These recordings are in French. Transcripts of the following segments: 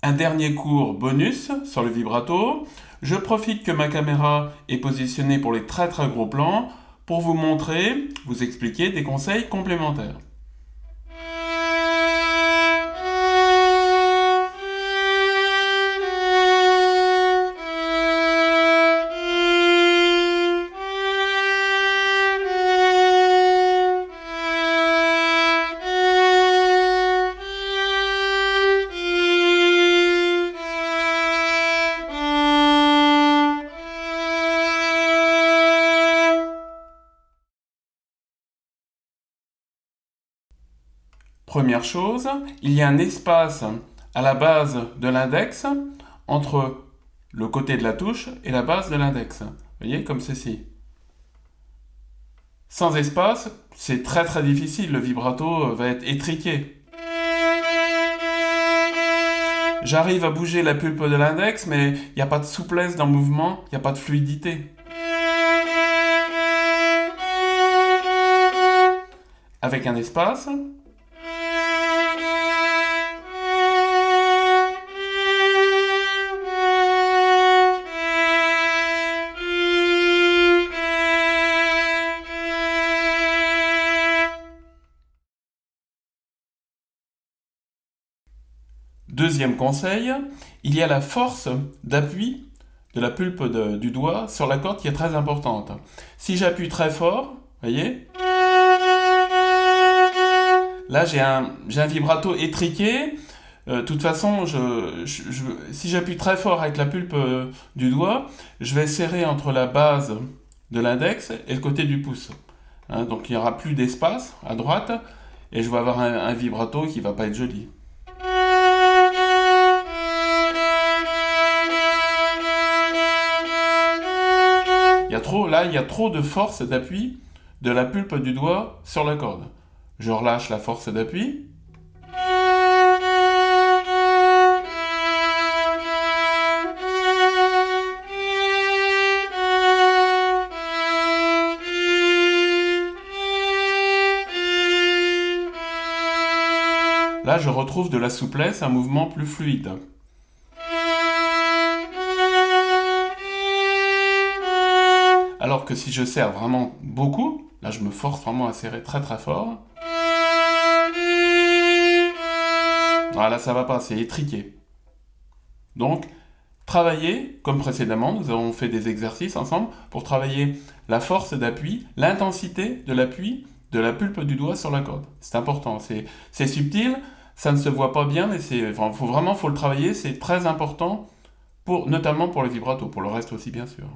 un dernier cours bonus sur le vibrato. Je profite que ma caméra est positionnée pour les très très gros plans pour vous montrer, vous expliquer des conseils complémentaires. Première chose, il y a un espace à la base de l'index entre le côté de la touche et la base de l'index. Vous voyez, comme ceci. Sans espace, c'est très très difficile, le vibrato va être étriqué. J'arrive à bouger la pulpe de l'index, mais il n'y a pas de souplesse dans le mouvement, il n'y a pas de fluidité. Avec un espace, deuxième conseil, il y a la force d'appui de la pulpe du doigt sur la corde qui est très importante. Si j'appuie très fort, voyez, là j'ai un vibrato étriqué. De toute façon, si j'appuie très fort avec la pulpe du doigt, je vais serrer entre la base de l'index et le côté du pouce. Donc il n'y aura plus d'espace à droite et je vais avoir un vibrato qui ne va pas être joli. Il y a trop de force d'appui de la pulpe du doigt sur la corde. Je relâche la force d'appui. Là, je retrouve de la souplesse, un mouvement plus fluide. Alors que si je serre vraiment beaucoup, là je me force vraiment à serrer très très fort. Là ça va pas, c'est étriqué. Donc, travailler, comme précédemment, nous avons fait des exercices ensemble pour travailler la force d'appui, l'intensité de l'appui de la pulpe du doigt sur la corde. C'est important, c'est subtil, ça ne se voit pas bien, mais faut le travailler, c'est très important, notamment pour le vibrato, pour le reste aussi bien sûr.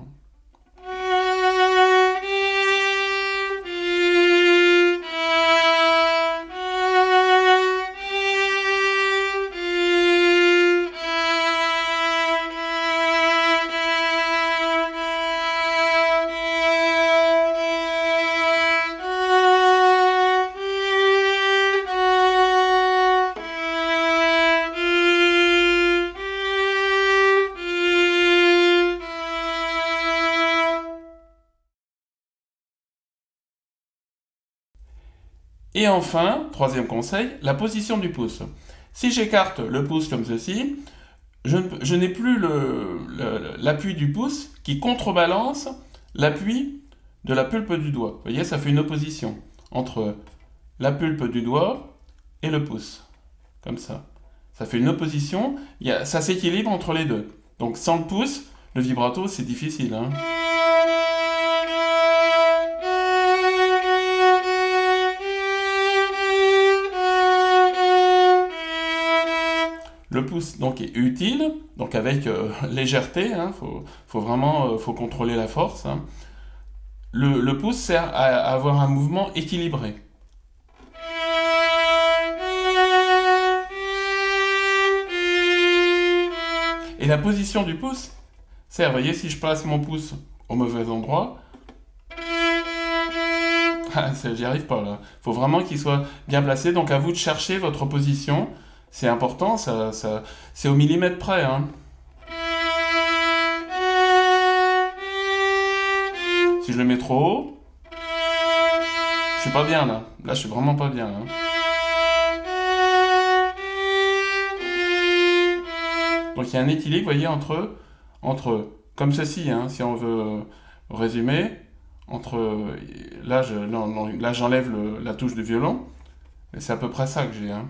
Et enfin, troisième conseil, la position du pouce. Si j'écarte le pouce comme ceci, je n'ai plus l'appui du pouce qui contrebalance l'appui de la pulpe du doigt. Vous voyez, ça fait une opposition entre la pulpe du doigt et le pouce. Comme ça. Ça fait une opposition, ça s'équilibre entre les deux. Donc sans le pouce, le vibrato, c'est difficile. Le pouce donc est utile, donc avec légèreté, faut vraiment contrôler la force. Le pouce sert à avoir un mouvement équilibré. Et la position du pouce sert, vous voyez, si je place mon pouce au mauvais endroit, j'y arrive pas là. Il faut vraiment qu'il soit bien placé, donc à vous de chercher votre position. C'est important, c'est au millimètre près. Si je le mets trop haut, je suis pas bien là. Là, je suis vraiment pas bien. Donc il y a un équilibre, vous voyez, comme ceci, hein, si on veut résumer, là, là j'enlève la touche du violon, et c'est à peu près ça que j'ai. Hein.